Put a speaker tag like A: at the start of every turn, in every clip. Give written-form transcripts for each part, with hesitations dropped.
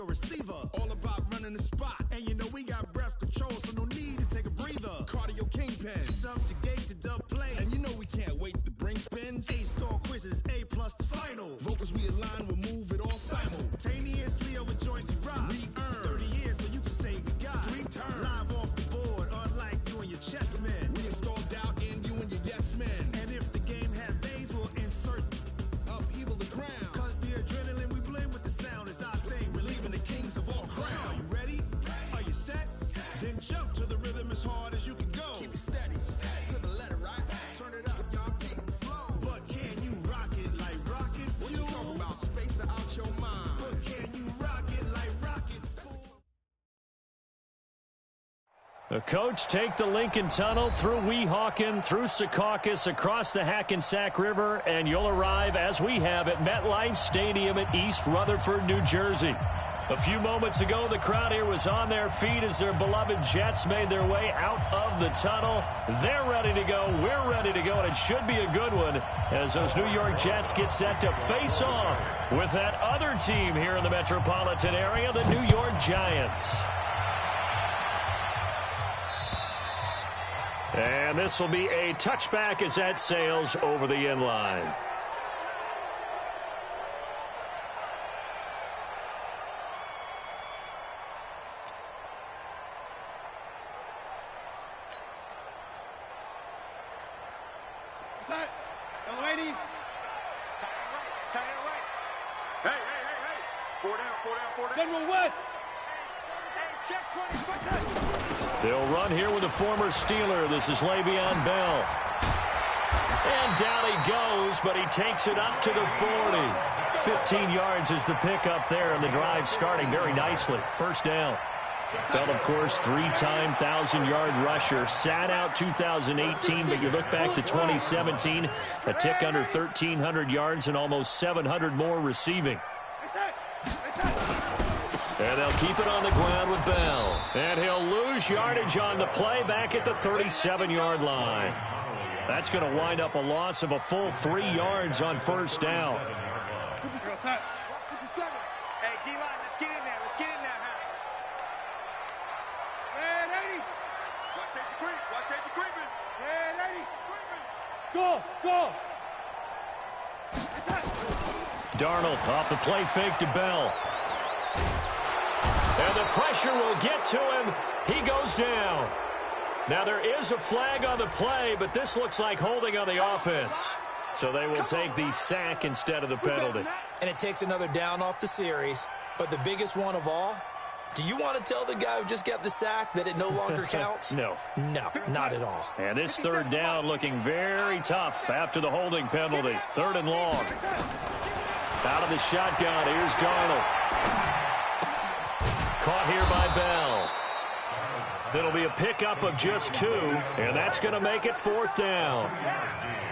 A: receiver. All about running the spot. And you know we got breath control, so no need to take a breather. Cardio kingpin. Subjugate the dub play. And you know we can't wait to bring spins. A-star quizzes, A+ the final. Vocals we align, we'll move it all simultaneously over joints we rock. We earn 30 years, so you can say we got 3 turns. Live off the board, unlike you and your chess men. We install doubt in you and your yes men. And if the game had veins, we'll insert upheaval the ground. Cause the adrenaline we blend with the sound is our thing, relieving the kings of all crowns. Are you ready? Are you set? Then jump to the rhythm as hard as you can go. Keep it steady, to the letter, right? Turn it up, y'all keep the flow. But can you rock it like rocket fuel? What you talking about? Space out your mind. But can you rock it like rockets full?
B: The coach take the Lincoln Tunnel through Weehawken, through Secaucus, across the Hackensack River, and you'll arrive, as we have, at MetLife Stadium at East Rutherford, New Jersey. A few moments ago, the crowd here was on their feet as their beloved Jets made their way out of the tunnel. They're ready to go. We're ready to go, and it should be a good one as those New York Jets get set to face off with that other team here in the metropolitan area, the New York Giants. And this will be a touchback as that sails over the end line.
C: General West.
B: They'll run here with a former Steeler. This is Le'Veon Bell. And down he goes, but he takes it up to the 40. 15 yards is the pickup there, and the drive starting very nicely. First down. Bell, of course, 3-time 1,000-yard rusher. Sat out 2018, but you look back to 2017, a tick under 1,300 yards and almost 700 more receiving. And they'll keep it on the ground with Bell. And he'll lose yardage on the play back at the 37-yard line. That's going to wind up a loss of a full 3 yards on first down.
C: 57. Hey, D-line, let's get in there. Let's get in there, huh? Red 80. Watch safety creep. Watch safety creeping. Red 80. Go.
B: Darnold off the play fake to Bell. And the pressure will get to him. He goes down. Now there is a flag on the play, but this looks like holding on the offense. So they will take the sack instead of the penalty.
D: And it takes another down off the series. But the biggest one of all, do you want to tell the guy who just got the sack that it no longer counts?
B: No.
D: No, not at all.
B: And this third down looking very tough after the holding penalty. 3rd and long. Out of the shotgun, here's Darnold. Caught here by Bell. It'll be a pickup of just 2, and that's going to make it 4th down.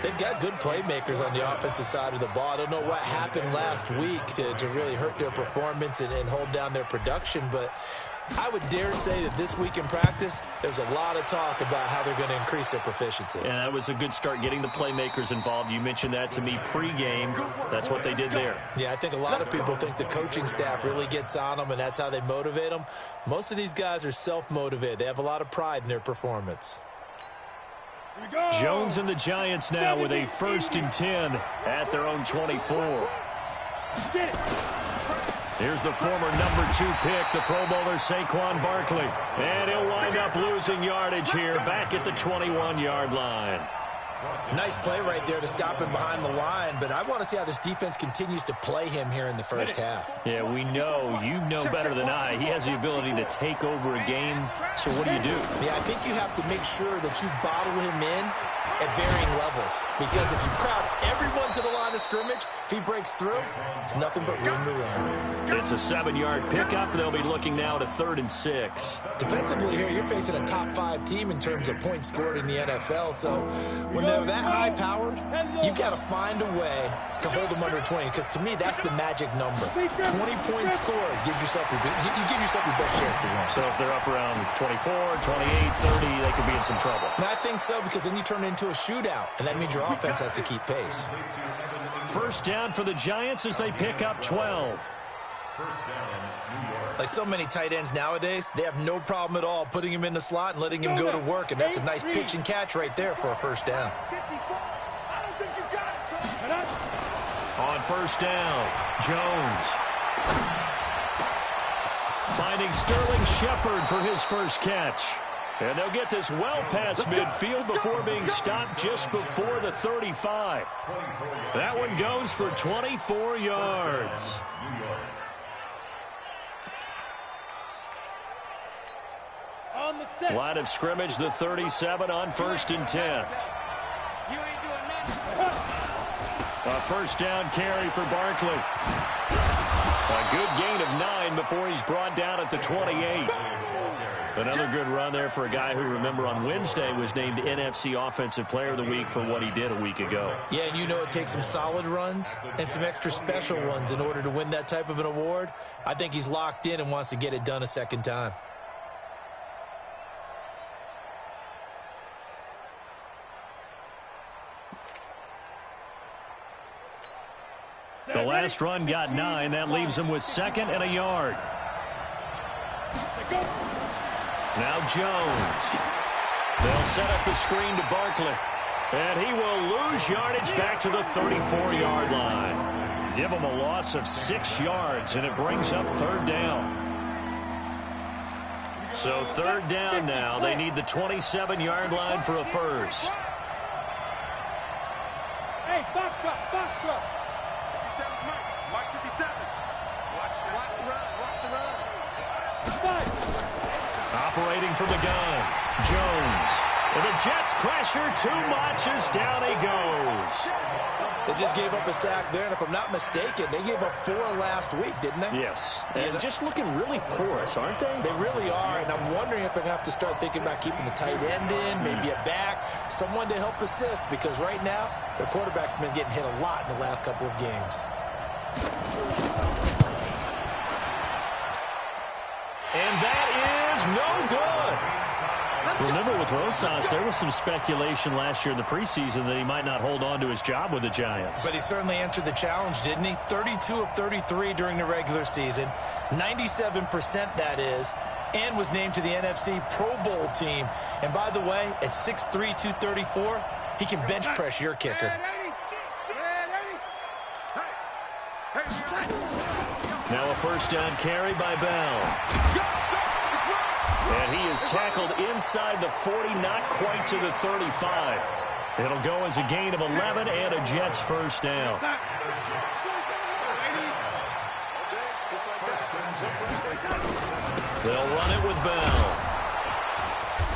D: They've got good playmakers on the offensive side of the ball. I don't know what happened last week to really hurt their performance and hold down their production, but I would dare say that this week in practice, there's a lot of talk about how they're going to increase their proficiency.
B: And that was a good start, getting the playmakers involved. You mentioned that to me pregame. That's what they did there.
D: Yeah, I think a lot of people think the coaching staff really gets on them, and that's how they motivate them. Most of these guys are self-motivated. They have a lot of pride in their performance.
B: Jones and the Giants now with a 1st and 10 at their own 24. Here's the former number 2 pick, the Pro Bowler Saquon Barkley. And he'll wind up losing yardage here back at the 21-yard line.
D: Nice play right there to stop him behind the line, but I want to see how this defense continues to play him here in the first half.
B: Yeah, we know, you know better than I, he has the ability to take over a game, so what do you do?
D: Yeah, I think you have to make sure that you bottle him in at varying levels, because if you crowd everyone to the line of scrimmage, if he breaks through, it's nothing but room to run.
B: It's a 7-yard pickup. They'll be looking now to 3rd and 6.
D: Defensively here, you're facing a top 5 team in terms of points scored in the NFL, so when they're that high-powered, you've got to find a way to hold them under 20, because to me, that's the magic number. 20 points scored gives yourself your best chance to win.
B: So if they're up around 24, 28, 30, they could be in some trouble.
D: And I think so, because then you turn it into a shootout, and that means your offense has to keep pace.
B: First down for the Giants as they pick up 12.
D: Like so many tight ends nowadays, they have no problem at all putting him in the slot and letting him go to work, and that's a nice pitch and catch right there for a first down.
B: On first down, Jones. Finding Sterling Shepard for his first catch. And they'll get this well past midfield before being stopped just before the 35. That one goes for 24 yards. Line of scrimmage, the 37 on 1st and 10. A first down carry for Barkley. A good gain of 9 before he's brought down at the 28. Another good run there for a guy who, remember, on Wednesday was named NFC Offensive Player of the Week for what he did a week ago.
D: Yeah, and you know it takes some solid runs and some extra special ones in order to win that type of an award. I think he's locked in and wants to get it done a second time.
B: The last run got 9. That leaves him with 2nd and a yard. Now Jones. They'll set up the screen to Barkley. And he will lose yardage back to the 34-yard line. Give him a loss of 6 yards, and it brings up 3rd down. So 3rd down now. They need the 27-yard line for a first.
C: Hey, box drop, box drop. Mark 57. Watch the run.
B: Operating from the gun, Jones. And the Jets pressure too much as down he goes.
D: They just gave up a sack there, and if I'm not mistaken, they gave up 4 last week, didn't they?
B: Yes, and just looking really porous, aren't they?
D: They really are, and I'm wondering if they're going to have to start thinking about keeping the tight end in, maybe a back, someone to help assist, because right now, their quarterback's been getting hit a lot in the last couple of games.
B: And that is no good. Remember, with Rosas, there was some speculation last year in the preseason that he might not hold on to his job with the Giants.
D: But he certainly answered the challenge, didn't he? 32 of 33 during the regular season, 97% that is, and was named to the NFC Pro Bowl team. And by the way, at 6'3", 234, he can bench press your kicker.
B: Now a first down carry by Bell. And he is tackled inside the 40, not quite to the 35. It'll go as a gain of 11 and a Jets first down. They'll run it with Bell.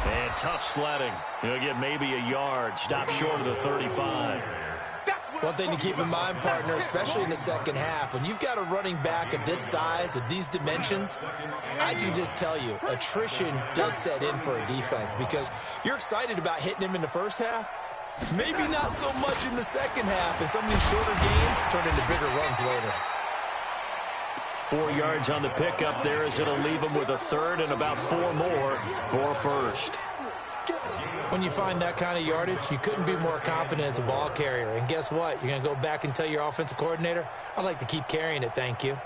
B: And tough sledding. He'll get maybe a yard. Stop short of the 35.
D: One thing to keep in mind, partner, especially in the second half, when you've got a running back of this size, of these dimensions, I can just tell you, attrition does set in for a defense because you're excited about hitting him in the first half. Maybe not so much in the second half, and some of these shorter gains turn into bigger runs later.
B: 4 yards on the pickup there as it'll leave him with a third and about 4 more for a first.
D: When you find that kind of yardage, you couldn't be more confident as a ball carrier. And guess what? You're going to go back and tell your offensive coordinator, I'd like to keep carrying it, thank you.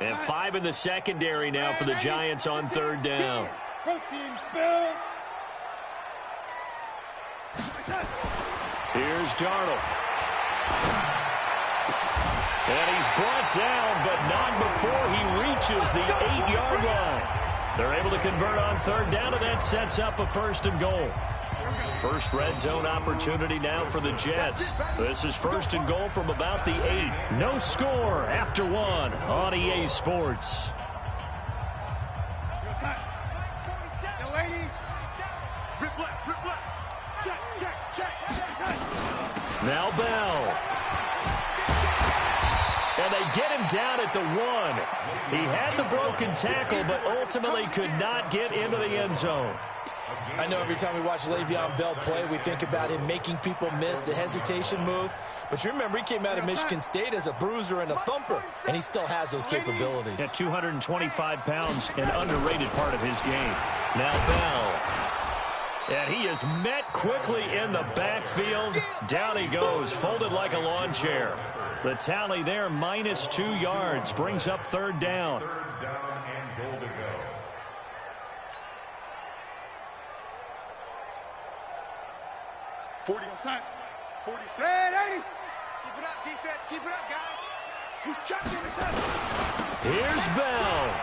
B: And 5 in the secondary now for the Giants on 3rd down.
C: Protein spill.
B: Here's Darnold. And he's brought down, but not before he reaches the 8-yard line. They're able to convert on 3rd down, and that sets up a 1st and goal. First red zone opportunity now for the Jets. This is 1st and goal from about the 8. No score after 1 on EA Sports. Now Bell. And they get him down at the 1. He had the broken tackle, but ultimately could not get into the end zone.
D: I know every time we watch Le'Veon Bell play, we think about him making people miss the hesitation move. But you remember, he came out of Michigan State as a bruiser and a thumper, and he still has those capabilities.
B: At 225 pounds, an underrated part of his game. Now Bell. And he is met quickly in the backfield. Down he goes, folded like a lawn chair. The tally there, -2 yards, brings up third down.
E: Third down and goal to go.
C: 40 on side. 47. 80. Keep it up, defense. Keep it up, guys. He's chucking it.
B: Here's Bell.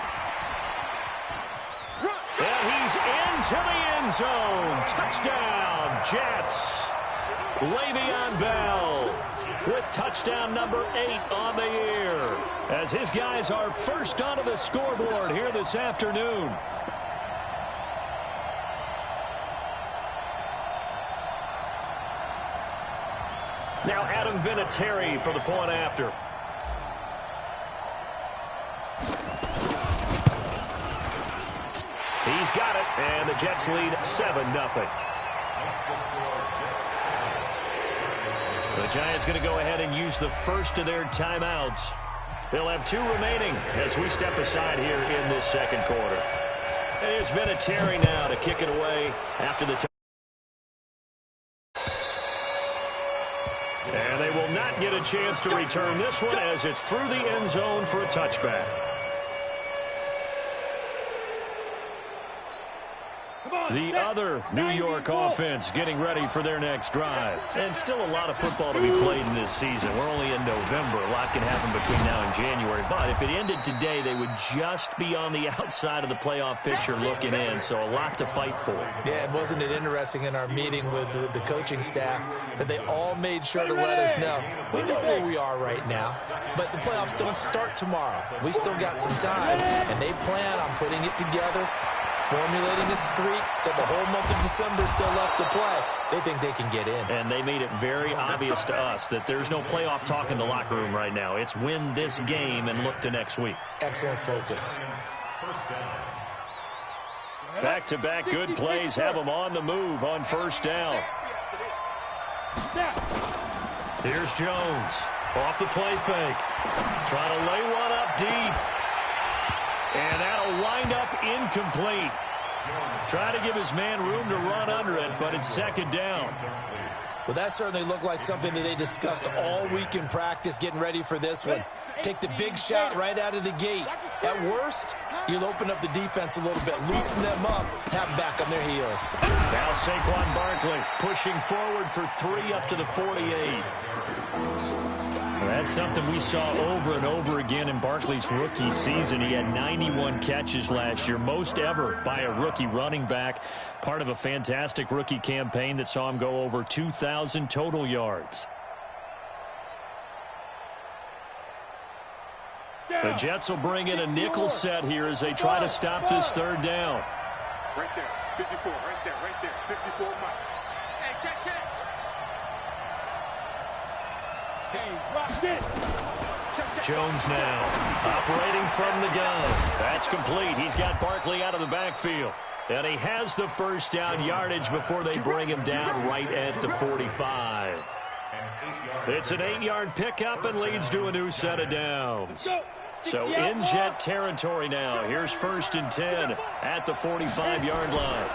B: And he's into the end zone. Touchdown, Jets. Le'Veon Bell with touchdown number 8 on the year, as his guys are first onto the scoreboard here this afternoon. Now Adam Vinatieri for the point after. He's got it, and the Jets lead 7-0. The Giants going to go ahead and use the first of their timeouts. They'll have 2 remaining as we step aside here in this second quarter. And here's Vinatieri now to kick it away after the time. And they will not get a chance to return this one as it's through the end zone for a touchback. The other New York offense getting ready for their next drive. And still a lot of football to be played in this season. We're only in November. A lot can happen between now and January. But if it ended today, they would just be on the outside of the playoff picture looking in. So a lot to fight for.
D: Yeah, and wasn't it interesting in our meeting with the coaching staff that they all made sure to let us know, we know where we are right now, but the playoffs don't start tomorrow. We still got some time, and they plan on putting it together, formulating a streak, that the whole month of December is still left to play. They think they can get in.
B: And they made it very obvious to us that there's no playoff talk in the locker room right now. It's win this game and look to next week.
D: Excellent focus.
B: Back-to-back good plays have them on the move on first down. Here's Jones. Off the play fake. Trying to lay one up deep. And that'll wind up incomplete. Trying to give his man room to run under it, but it's second down.
D: Well, that certainly looked like something that they discussed all week in practice getting ready for this one. Take the big shot right out of the gate. At worst, you'll open up the defense a little bit, loosen them up, have them back on their heels.
B: Now Saquon Barkley pushing forward for 3 up to the 48. That's something we saw over and over again in Barkley's rookie season. He had 91 catches last year, most ever by a rookie running back. Part of a fantastic rookie campaign that saw him go over 2,000 total yards. The Jets will bring in a nickel set here as they try to stop this third down.
C: Right there, 54, right there, 54 miles. Hey, check.
B: Jones now operating from the gun. That's complete. He's got Barkley out of the backfield. And he has the first down yardage before they bring him down right at the 45. It's an 8-yard pickup and leads to a new set of downs. So in Jet territory now. Here's 1st and 10 at the 45-yard line.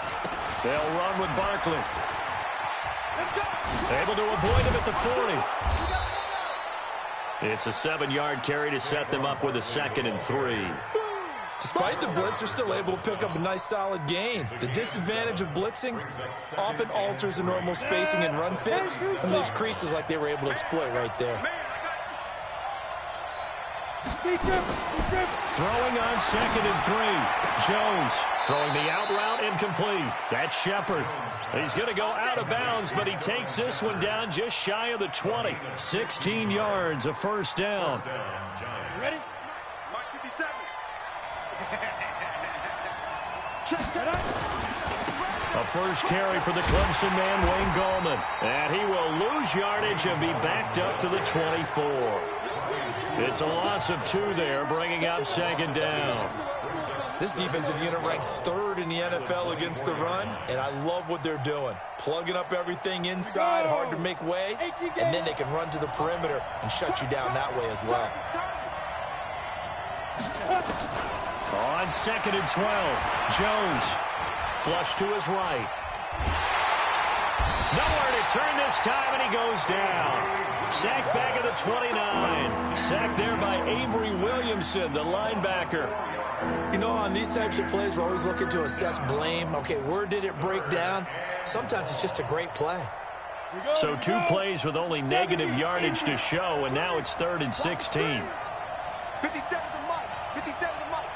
B: They'll run with Barkley. Able to avoid him at the 40. It's a 7-yard carry to set them up with a 2nd and 3.
D: Despite the blitz, they're still able to pick up a nice solid gain. The disadvantage of blitzing often alters the normal spacing and run fits and leaves creases like they were able to exploit right there.
B: Throwing on 2nd and 3. Jones throwing the out route incomplete. That's Shepard. He's going to go out of bounds, but he takes this one down just shy of the 20. 16 yards, a first down.
C: Ready? Mark 57.
B: A first carry for the Clemson man, Wayne Gallman. And he will lose yardage and be backed up to the 24. It's a loss of 2 there, bringing up 2nd down.
D: This defensive unit ranks 3rd in the NFL against the run, and I love what they're doing. Plugging up everything inside, hard to make way, and then they can run to the perimeter and shut you down that way as well.
B: On 2nd and 12, Jones flush to his right. Nowhere to turn this time, and he goes down. Sacked back at the 29. Sacked there by Avery Williamson, the linebacker.
D: You know, on these types of plays, we're always looking to assess blame. Okay, where did it break down? Sometimes it's just a great play.
B: So 2 plays with only negative yardage to show, and now it's 3rd and 16.
C: 57 to Mike. 57 to Mike.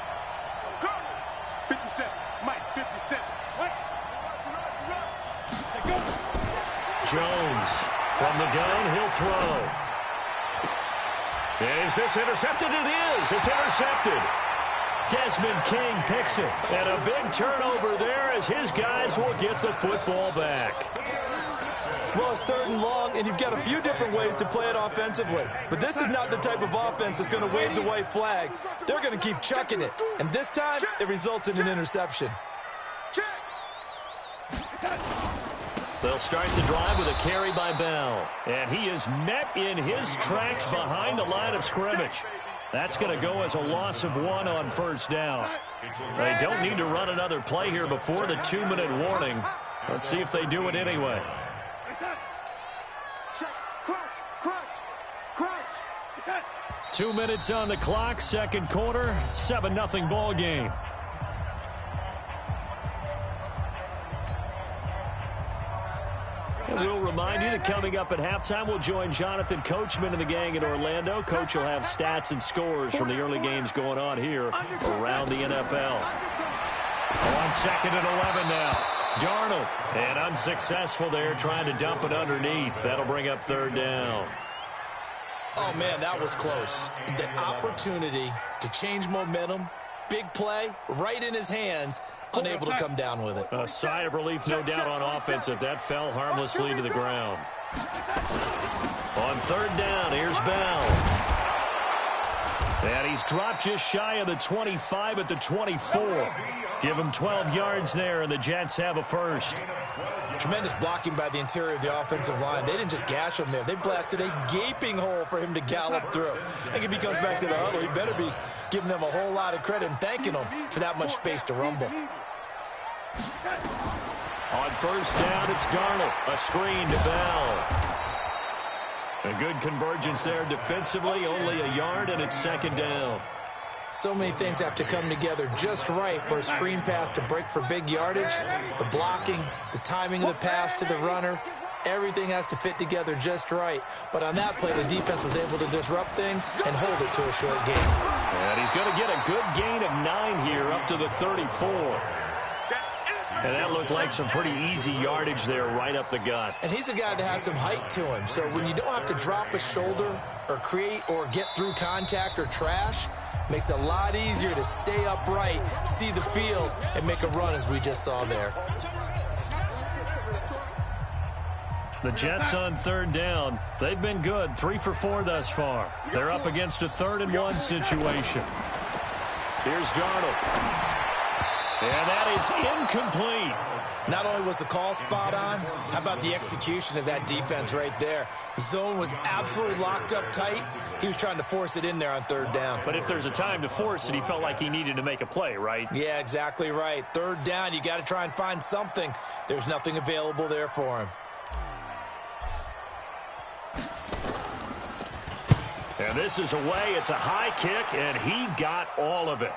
C: 57. Mike, 57. What?
B: Jones from the gun, he'll throw. Is this intercepted? It is. It's intercepted. Desmond King picks it. And a big turnover there as his guys will get the football back.
D: Well, it's 3rd and long, and you've got a few different ways to play it offensively. But this is not the type of offense that's going to wave the white flag. They're going to keep chucking it. And this time, it results in an interception.
B: They'll start the drive with a carry by Bell. And he is met in his tracks behind the line of scrimmage. That's going to go as a loss of 1 on 1st down. They don't need to run another play here before the 2-minute warning. Let's see if they do it anyway. 2 minutes on the clock, 2nd quarter, 7-0 ball game. And we'll remind you that coming up at halftime, we'll join Jonathan Coachman and the gang in Orlando. Coach will have stats and scores from the early games going on here around the NFL. On 2nd and 11 now. Darnold, and unsuccessful there, trying to dump it underneath. That'll bring up 3rd down.
D: Oh, man, that was close. The opportunity to change momentum, big play, right in his hands, unable to come down with it.
B: A sigh of relief, no doubt, on offense if that fell harmlessly to the ground. On 3rd down, here's Bell. And he's dropped just shy of the 25 at the 24. Give him 12 yards there, and the Jets have a first.
D: Tremendous blocking by the interior of the offensive line. They didn't just gash him there. They blasted a gaping hole for him to gallop through. I think if he comes back to the huddle, he better be giving them a whole lot of credit and thanking them for that much space to rumble.
B: On 1st down, it's Darnold. A screen to Bell. A good convergence there defensively, only a yard, and it's 2nd down.
D: So many things have to come together just right for a screen pass to break for big yardage. The blocking, the timing of the pass to the runner, everything has to fit together just right. But on that play, the defense was able to disrupt things and hold it to a short gain.
B: And he's going to get a good gain of 9 here up to the 34. And that looked like some pretty easy yardage there right up the gut.
D: And he's a guy that has some height to him. So when you don't have to drop a shoulder or create or get through contact or trash, makes it a lot easier to stay upright, see the field, and make a run as we just saw there.
B: The Jets on 3rd down. They've been good, 3 for 4 thus far. They're up against a 3rd and 1 situation. Here's Darnold. And that is incomplete.
D: Not only was the call spot on, how about the execution of that defense right there? The zone was absolutely locked up tight. He was trying to force it in there on 3rd down.
B: But if there's a time to force it, he felt like he needed to make a play, right?
D: Yeah, exactly right. 3rd down, you got to try and find something. There's nothing available there for him.
B: And this is away. It's a high kick, and he got all of it.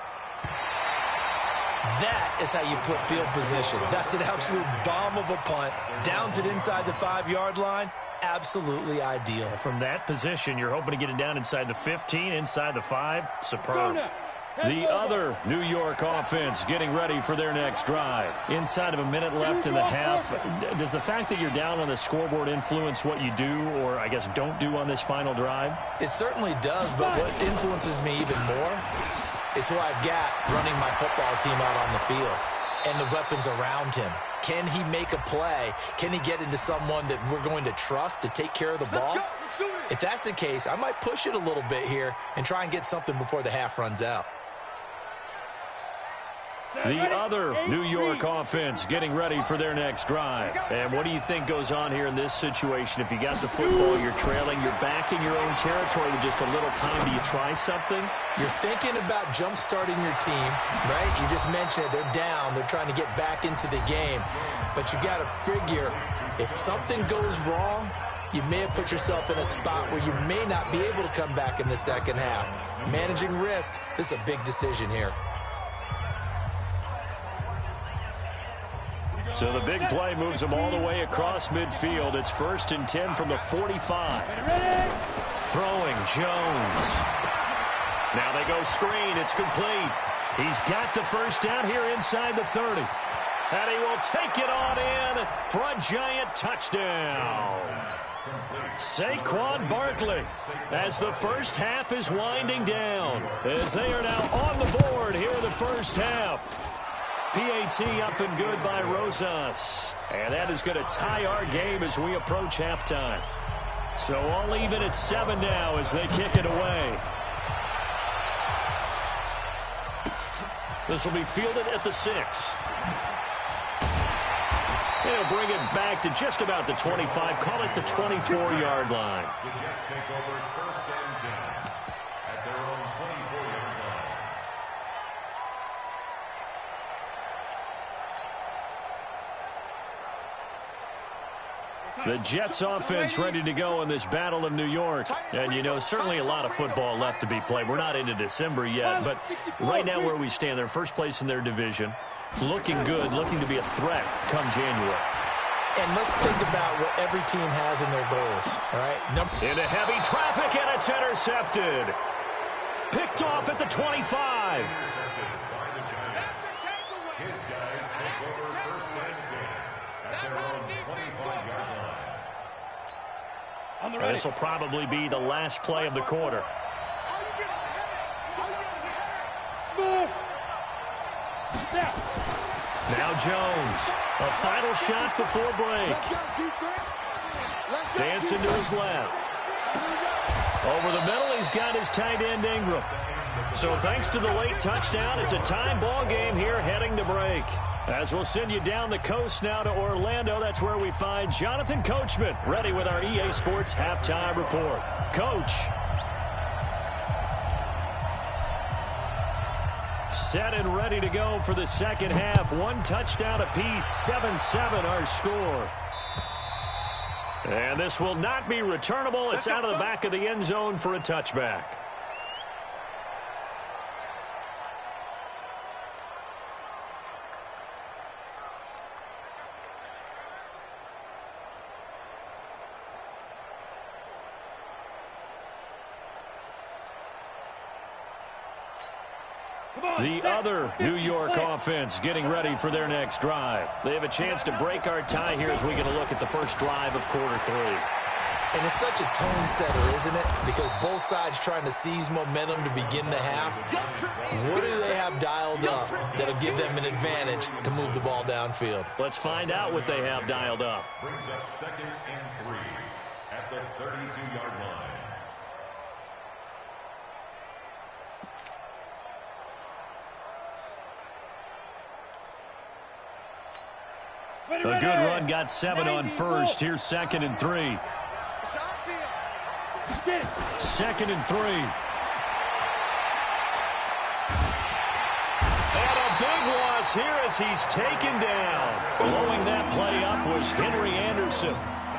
D: That is how you flip field position. That's an absolute bomb of a punt. Downs it inside the 5-yard line. Absolutely ideal.
B: From that position, you're hoping to get it down inside the 15, inside the 5. Superb. The other New York offense getting ready for their next drive. Inside of a minute left in the half. Does the fact that you're down on the scoreboard influence what you do, or I guess don't do on this final drive?
D: It certainly does, but what influences me even more is who I've got running my football team out on the field and the weapons around him. Can he make a play? Can he get into someone that we're going to trust to take care of the ball? If that's the case, I might push it a little bit here and try and get something before the half runs out.
B: The other New York offense getting ready for their next drive. And what do you think goes on here in this situation? If you got the football, you're trailing, you're back in your own territory with just a little time. Do you try something?
D: You're thinking about jump-starting your team, right? You just mentioned it. They're down. They're trying to get back into the game. But you got to figure, if something goes wrong, you may have put yourself in a spot where you may not be able to come back in the second half. Managing risk, this is a big decision here.
B: So the big play moves them all the way across midfield. It's 1st and 10 from the 45. Throwing, Jones. Now they go screen. It's complete. He's got the first down here inside the 30. And he will take it on in for a giant touchdown. Saquon Barkley, as the first half is winding down, as they are now on the board here in the first half. PAT up and good by Rosas. And that is going to tie our game as we approach halftime. So all even at 7 now as they kick it away. This will be fielded at the 6. They'll bring it back to just about the 25. Call it the 24-yard line.
E: The Jets take over 1st and 10 at their own 24-yard line.
B: The Jets offense ready to go in this battle of New York. And, you know, certainly a lot of football left to be played. We're not into December yet, but right now where we stand, they're first place in their division. Looking good, looking to be a threat come January.
D: And let's think about what every team has in their goals, all right?
B: Into heavy traffic, and it's intercepted. Picked off at the 25.
E: Intercepted by the Giants. His guys take over 1st and 10 at their own 25-yard line.
B: And this will probably be the last play of the quarter. Now Jones, a final shot before break. Dancing to his left. Over the middle, he's got his tight end Ingram. So thanks to the late touchdown, it's a time ball game here heading to break. As we'll send you down the coast now to Orlando, that's where we find Jonathan Coachman, ready with our EA Sports Halftime Report. Coach. Set and ready to go for the second half. 1 touchdown apiece, 7-7 our score. And this will not be returnable. It's out of the back of the end zone for a touchback. The other New York offense getting ready for their next drive. They have a chance to break our tie here as we get a look at the first drive of quarter 3.
D: And it's such a tone setter, isn't it? Because both sides trying to seize momentum to begin the half. What do they have dialed up that'll give them an advantage to move the ball downfield?
B: Let's find out what they have dialed up.
E: Brings up 2nd and 3 at the 32-yard line.
B: A good run got 7 on first. Here's 2nd and 3. 2nd and 3. And a big loss here as he's taken down. Blowing that play up was Henry Anderson.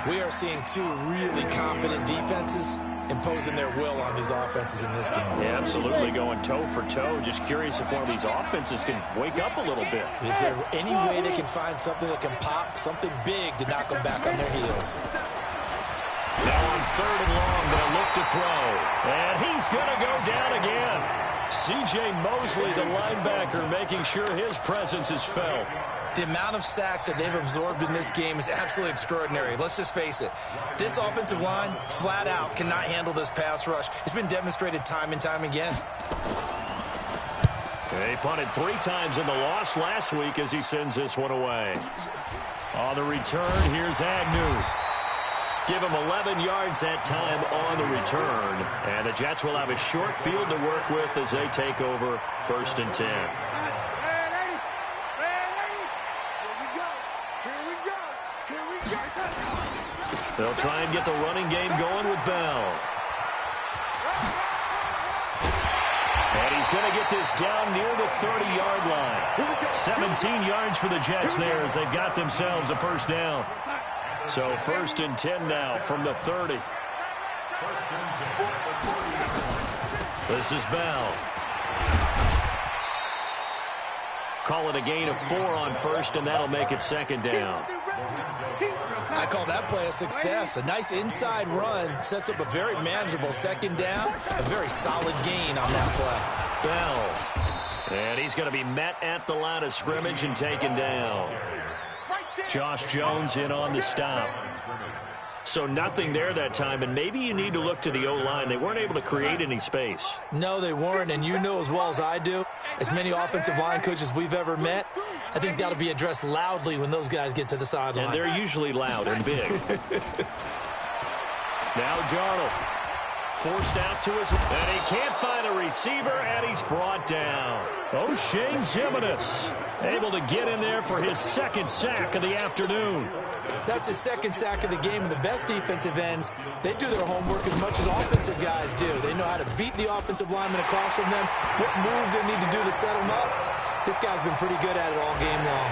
D: We are seeing 2 really confident defenses imposing their will on these offenses in this game.
B: Yeah, absolutely, going toe for toe. Just curious if one of these offenses can wake up a little bit.
D: Is there any way they can find something that can pop, something big to knock them back on their heels?
B: Now on 3rd and long, going to look to throw. And he's going to go down again. C.J. Mosley, the linebacker, making sure his presence is felt.
D: The amount of sacks that they've absorbed in this game is absolutely extraordinary. Let's just face it. This offensive line, flat out, cannot handle this pass rush. It's been demonstrated time and time again.
B: They punted 3 times in the loss last week as he sends this one away. On the return, here's Agnew. Give him 11 yards that time on the return. And the Jets will have a short field to work with as they take over 1st and 10. They'll try and get the running game going with Bell. And he's going to get this down near the 30-yard line. 17 yards for the Jets there as they've got themselves a first down. So 1st and 10 now from the 30. This is Bell. Call it a gain of 4 on 1st, and that'll make it 2nd down.
D: I call that play a success. A nice inside run sets up a very manageable 2nd down. A very solid gain on that play.
B: Bell. And he's going to be met at the line of scrimmage and taken down. Josh Jones in on the stop. So nothing there that time, and maybe you need to look to the O-line. They weren't able to create any space.
D: No, they weren't, and you know as well as I do, as many offensive line coaches we've ever met, I think that'll be addressed loudly when those guys get to the sideline.
B: And they're usually loud and big. Now Darnold. Forced out to his, and he can't find a receiver, and he's brought down. O'Shea Jimenez able to get in there for his 2nd sack of the afternoon.
D: That's his 2nd sack of the game, and the best defensive ends, they do their homework as much as offensive guys do. They know how to beat the offensive lineman across from them, what moves they need to do to set them up. This guy's been pretty good at it all game long.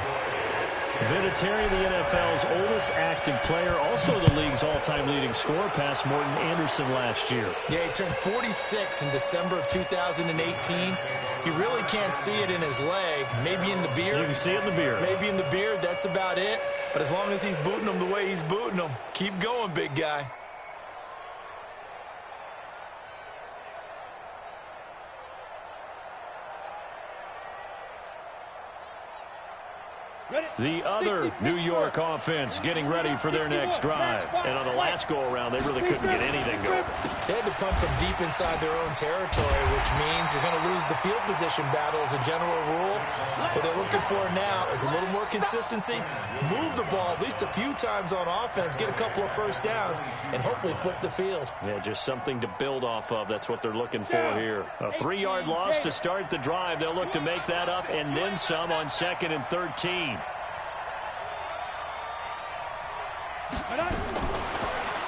B: Vinatieri, the NFL's oldest active player, also the league's all-time leading scorer, past Morton Anderson last year.
D: Yeah, he turned 46 in December of 2018. You really can't see it in his leg. Maybe in the beard.
B: You can see it in the beard.
D: Maybe in the beard, that's about it. But as long as he's booting them the way he's booting them, keep going, big guy.
B: The other New York offense getting ready for their next drive. And on the last go-around, they really couldn't get anything going.
D: They had to punt from deep inside their own territory, which means you're going to lose the field position battle as a general rule. What they're looking for now is a little more consistency, move the ball at least a few times on offense, get a couple of first downs, and hopefully flip the field.
B: Yeah, just something to build off of. That's what they're looking for here. A 3-yard loss to start the drive. They'll look to make that up and then some on 2nd and 13.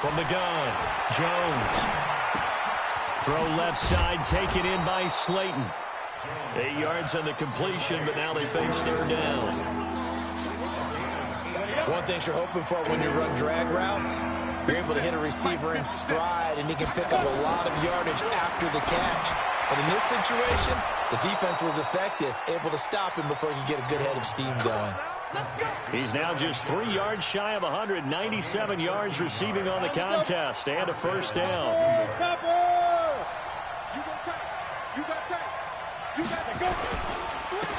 B: From the gun, Jones. Throw left side, taken in by Slayton. 8 yards on the completion, but now they face 3rd down.
D: One thing you're hoping for when you run drag routes, you're able to hit a receiver in stride, and he can pick up a lot of yardage after the catch. But in this situation, the defense was effective, able to stop him before he could get a good head of steam going.
B: He's now just 3 yards shy of 197 yards receiving on the contest, and a first down.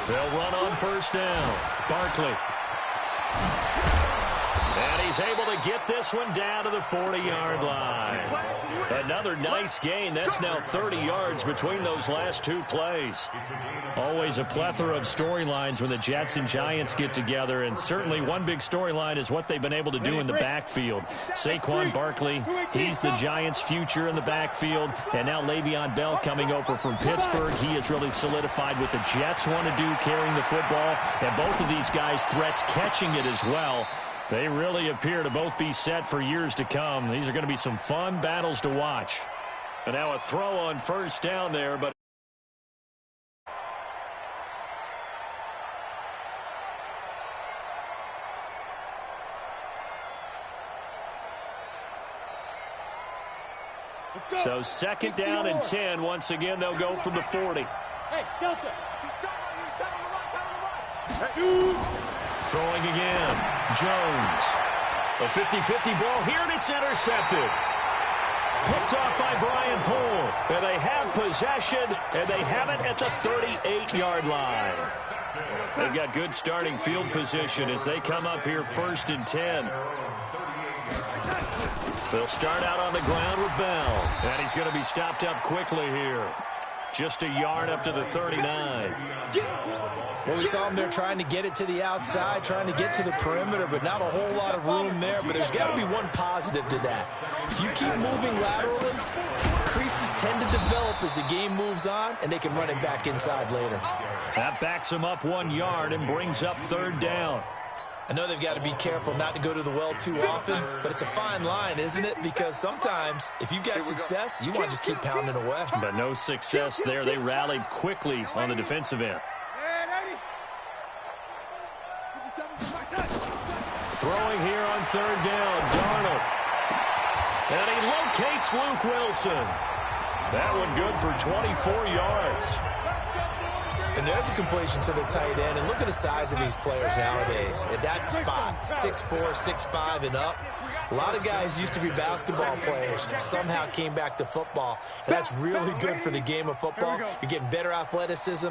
B: They'll run on first down. Barkley. And he's able to get this one down to the 40-yard line. Another nice gain. That's now 30 yards between those last 2 plays. Always a plethora of storylines when the Jets and Giants get together, and certainly one big storyline is what they've been able to do in the backfield. Saquon Barkley, he's the Giants' future in the backfield, and now Le'Veon Bell coming over from Pittsburgh. He has really solidified what the Jets want to do carrying the football, and both of these guys threats catching it as well. They really appear to both be set for years to come. These are going to be some fun battles to watch. And now a throw on first down there, but so 2nd down and 10. Once again, they'll go from the 40.
C: Hey, Delta.
B: Throwing again. Jones. A 50-50 ball here, and it's intercepted. Picked off by Brian Poole. And they have possession, and they have it at the 38-yard line. They've got good starting field position as they come up here 1st and 10. They'll start out on the ground with Bell. And he's going to be stopped up quickly here. Just a yard up to the 39.
D: Well, we saw him there trying to get it to the outside, trying to get to the perimeter, but not a whole lot of room there. But there's got to be one positive to that. If you keep moving laterally, creases tend to develop as the game moves on, and they can run it back inside later.
B: That backs him up 1 yard and brings up 3rd down.
D: I know they've got to be careful not to go to the well too often, but it's a fine line, isn't it? Because sometimes if you get success, you want to just keep pounding away.
B: But no success there. They rallied quickly on the defensive end. Throwing here on third down, Darnold. And he locates Luke Wilson. That one good for 24 yards.
D: And there's a completion to the tight end. And look at the size of these players nowadays. At that spot, 6'4", 6'5", and up. A lot of guys used to be basketball players, somehow came back to football. And that's really good for the game of football. You're getting better athleticism,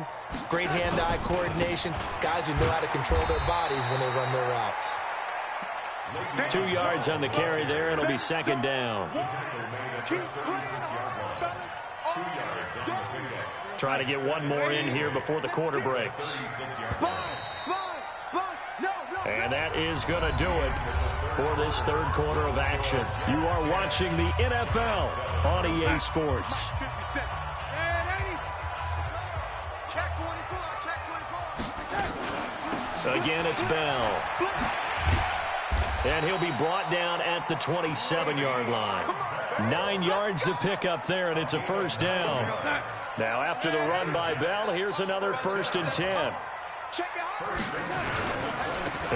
D: great hand-eye coordination, guys who know how to control their bodies when they run their routes.
B: 2 yards on the carry there. It'll be second down. Try to get one more in here before the quarter breaks. And that is going to do it for this third quarter of action. You are watching the NFL on EA Sports. Again, it's Bell. And he'll be brought down at the 27-yard line. 9 yards to pick up there, and it's a first down. Now, after the run by Bell, here's another 1st and 10.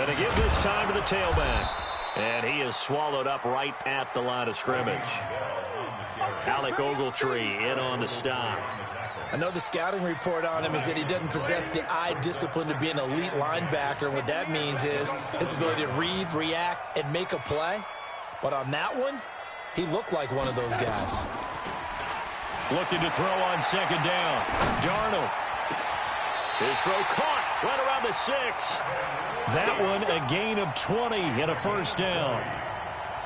B: And to give this time to the tailback. And he is swallowed up right at the line of scrimmage. Alec Ogletree in on the stop.
D: I know the scouting report on him is that he doesn't possess the eye discipline to be an elite linebacker. And what that means is his ability to read, react, and make a play. But on that one, he looked like one of those guys.
B: Looking to throw on second down. Darnold. His throw caught right around the 6. That one a gain of 20 and a first down.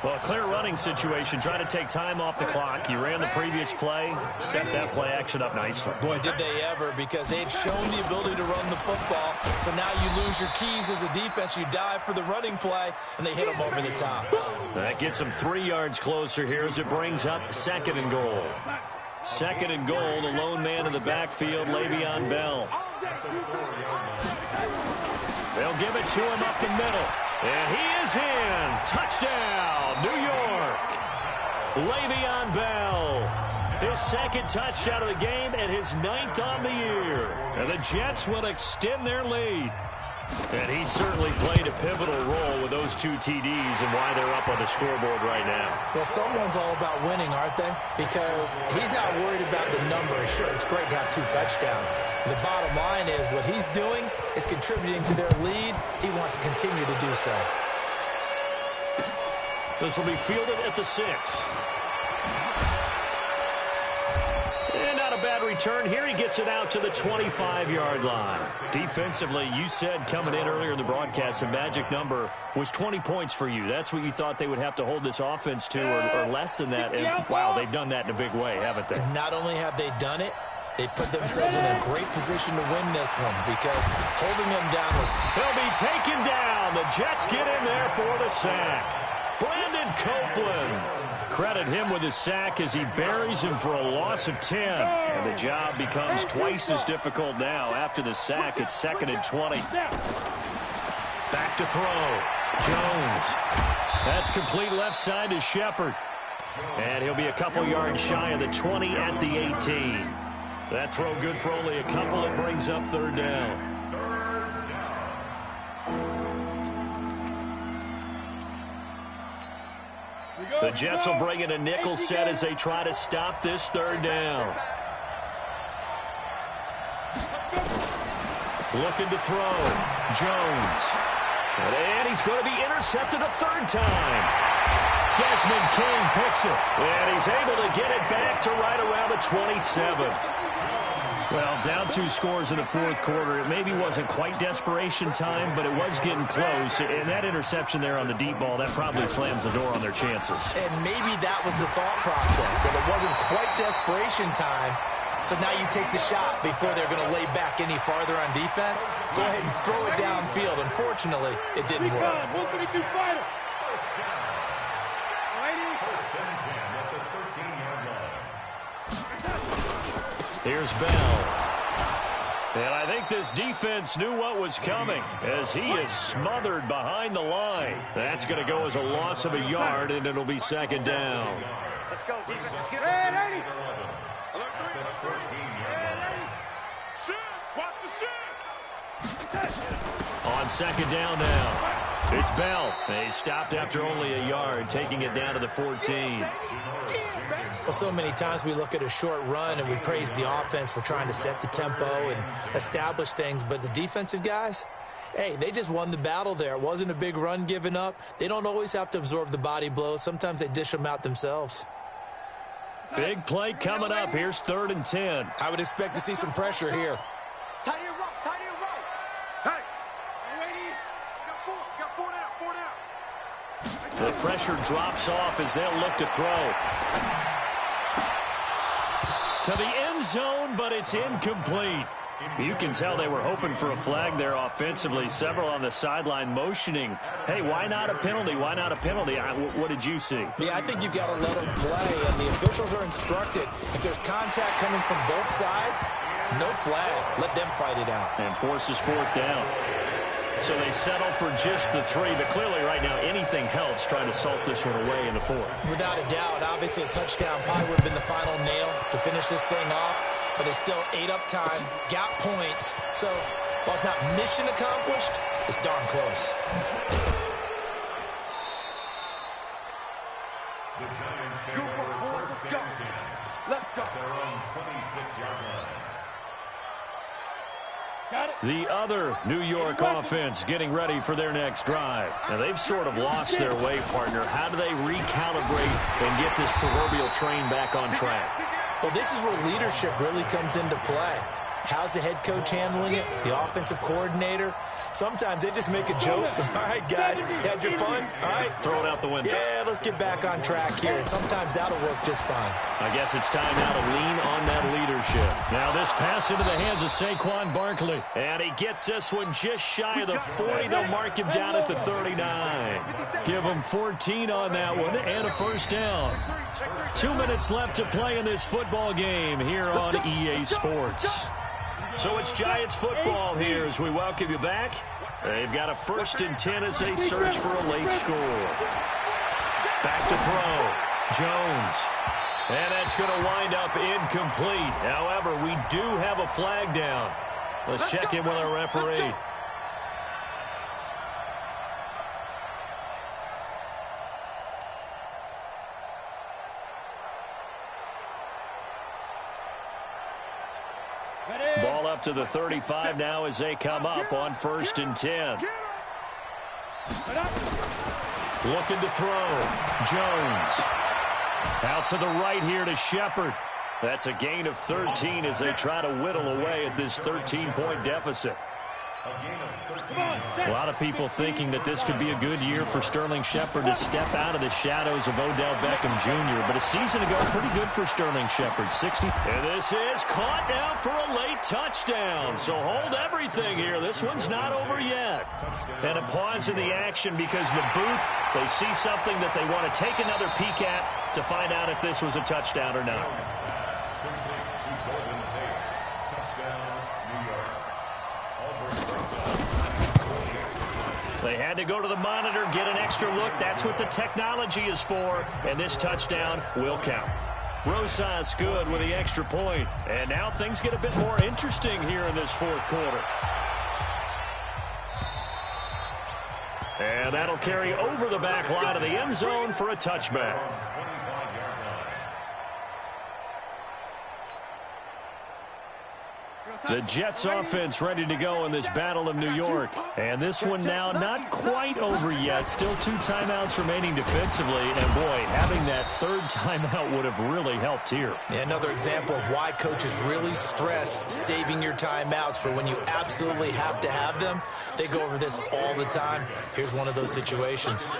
B: Well, a clear running situation. Trying to take time off the clock. You ran the previous play, set that play action up nicely.
D: Boy, did they ever, because they'd shown the ability to run the football. So now you lose your keys as a defense. You dive for the running play, and they hit them over the top.
B: That gets them 3 yards closer here as it brings up 2nd and goal. 2nd and goal, the lone man in the backfield, Le'Veon Bell. They'll give it to him up the middle. And he is in. Touchdown, New York. Le'Veon Bell. His 2nd touchdown of the game and his 9th on the year. And the Jets will extend their lead. And he certainly played a pivotal role with those 2 TDs and why they're up on the scoreboard right now.
D: Well, someone's all about winning, aren't they? Because he's not worried about the number. Sure, it's great to have 2 touchdowns. And the bottom line is what he's doing is contributing to their lead. He wants to continue to do so.
B: This will be fielded at the 6. And not a bad return here. He gets it out to the 25-yard line. Defensively, you said coming in earlier in the broadcast, the magic number was 20 points for you. That's what you thought they would have to hold this offense to, or less than that. And, wow, they've done that in a big way, haven't they?
D: And not only have they done it, they put themselves in a great position to win this one because holding them down was...
B: He'll be taken down. The Jets get in there for the sack. Brandon Copeland. Credit him with his sack as he buries him for a loss of 10. And the job becomes twice as difficult now. After the sack, it's 2nd and 20. Back to throw. Jones. That's complete left side to Shepard. And he'll be a couple yards shy of the 20 at the 18. That throw good for only a couple. It brings up 3rd down. The Jets will bring in a nickel set as they try to stop this 3rd down. Looking to throw. Jones. And he's going to be intercepted a 3rd time. Desmond King picks it. And he's able to get it back to right around the 27. Well, down 2 scores in the 4th quarter. It maybe wasn't quite desperation time, but it was getting close. And that interception there on the deep ball, that probably slams the door on their chances.
D: And maybe that was the thought process, that it wasn't quite desperation time. So now you take the shot before they're going to lay back any farther on defense. Go ahead and throw it downfield. Unfortunately, it didn't work.
B: Here's Bell. And I think this defense knew what was coming as he is smothered behind the line. That's going to go as a loss of a yard, and it'll be second down.
C: Let's go, defense. Let's get it. Alert 3. Shoot. Watch the shoot.
B: On second down now. It's Bell. He stopped after only a yard, taking it down to the 14.
D: Well, so many times we look at a short run and we praise the offense for trying to set the tempo and establish things, but the defensive guys, hey, they just won the battle there. It wasn't a big run given up. They don't always have to absorb the body blows. Sometimes they dish them out themselves.
B: Big play coming up. Here's 3rd and 10.
D: I would expect to see some pressure here.
C: Tight end row. Hey, lady, you got 4 down.
B: The pressure drops off as they'll look to throw. To the end zone, but it's incomplete. You can tell they were hoping for a flag there offensively. Several on the sideline motioning, hey, why not a penalty? Why not a penalty? What did you see?
D: Yeah, I think you've got to let them play, and the officials are instructed. If there's contact coming from both sides, no flag. Let them fight it out.
B: And forces 4th down. So they settle for just the 3, but clearly right now anything helps trying to salt this one away in the 4th.
D: Without a doubt, obviously a touchdown probably would have been the final nail to finish this thing off, but it's still 8 up time, got points. So while it's not mission accomplished, it's darn close.
E: The Giants take over first down.
C: Let's go.
E: At their own 26-yard line.
B: The other New York offense getting ready for their next drive. Now, they've sort of lost their way, partner. How do they recalibrate and get this proverbial train back on track?
D: Well, this is where leadership really comes into play. How's the head coach handling it? The offensive coordinator? Sometimes they just make a joke. All right, guys, had your fun? All right.
B: Throw it out the window.
D: Yeah, let's get back on track here. And sometimes that'll work just fine.
B: I guess it's time now to lean on that leadership. Now this pass into the hands of Saquon Barkley. And he gets this one just shy of the 40. They'll mark him down at the 39. Give him 14 on that one and a first down. 2 minutes left to play in this football game here on EA Sports. So it's Giants football here as we welcome you back. They've got a 1st and 10 as they search for a late score. Back to throw. Jones. And that's going to wind up incomplete. However, we do have a flag down. Let's check in with our referee. Ball up to the 35 now as they come up on 1st and 10. Looking to throw. Jones. Out to the right here to Shepard. That's a gain of 13 as they try to whittle away at this 13-point deficit. A lot of people thinking that this could be a good year for Sterling Shepard to step out of the shadows of Odell Beckham Jr. But a season ago, pretty good for Sterling Shepard. 60. And this is caught now for a late touchdown. So hold everything here. This one's not over yet. And a pause in the action because the booth, they see something that they want to take another peek at to find out if this was a touchdown or not. They had to go to the monitor, get an extra look. That's what the technology is for. And this touchdown will count. Rosas good with the extra point. And now things get a bit more interesting here in this 4th quarter. And that'll carry over the back line of the end zone for a touchback. The Jets offense ready to go in this battle of New York. And this one now not quite over yet. Still 2 timeouts remaining defensively. And boy, having that 3rd timeout would have really helped here.
D: Yeah, another example of why coaches really stress saving your timeouts for when you absolutely have to have them. They go over this all the time. Here's one of those situations.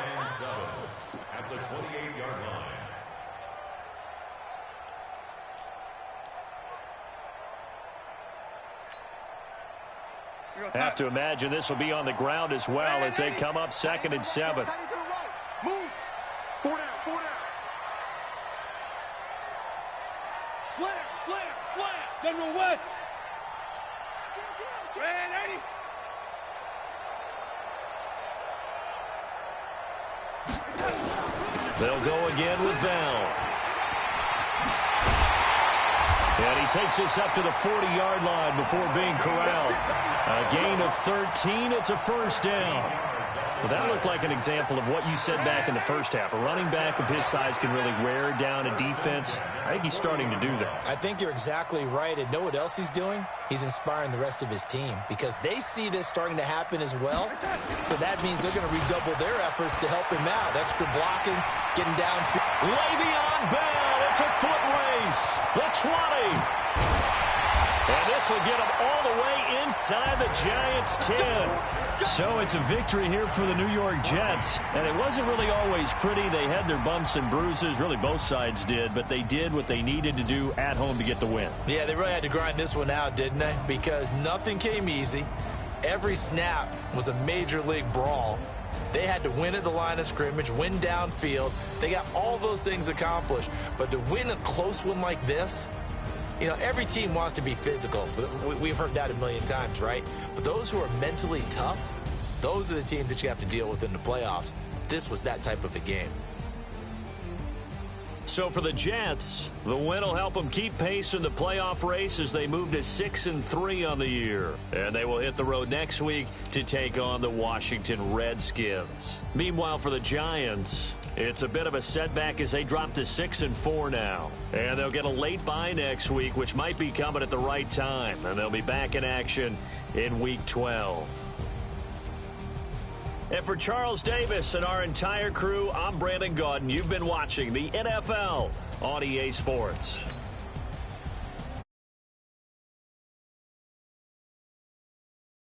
E: At the 28-yard line.
B: Have to imagine this will be on the ground as well as they come up 2nd and 7.
C: Move. 4 down. Slam. General West.
B: They'll go again with Bell. And he takes this up to the 40-yard line before being corralled. A gain of 13. It's a first down. Well, that looked like an example of what you said back in the first half. A running back of his size can really wear down a defense. I think he's starting to do that. I think you're exactly right. And know what else he's doing? He's inspiring the rest of his team because they see this starting to happen as well. So that means they're going to redouble their efforts to help him out. Extra blocking, getting down. Le'Veon Bell. It's a foot race. The 20. And this will get them all the way inside the Giants' 10. So it's a victory here for the New York Jets. And it wasn't really always pretty. They had their bumps and bruises. Really, both sides did. But they did what they needed to do at home to get the win. Yeah, they really had to grind this one out, didn't they? Because nothing came easy. Every snap was a major league brawl. They had to win at the line of scrimmage, win downfield. They got all those things accomplished. But to win a close one like this, you know, every team wants to be physical. We've heard that a million times, right? But those who are mentally tough, those are the teams that you have to deal with in the playoffs. This was that type of a game. So for the Jets, the win will help them keep pace in the playoff race as they move to 6-3 on the year. And they will hit the road next week to take on the Washington Redskins. Meanwhile, for the Giants, it's a bit of a setback as they drop to 6-4 now. And they'll get a late bye next week, which might be coming at the right time. And they'll be back in action in Week 12. And for Charles Davis and our entire crew, I'm Brandon Gaudin. You've been watching the NFL on EA Sports.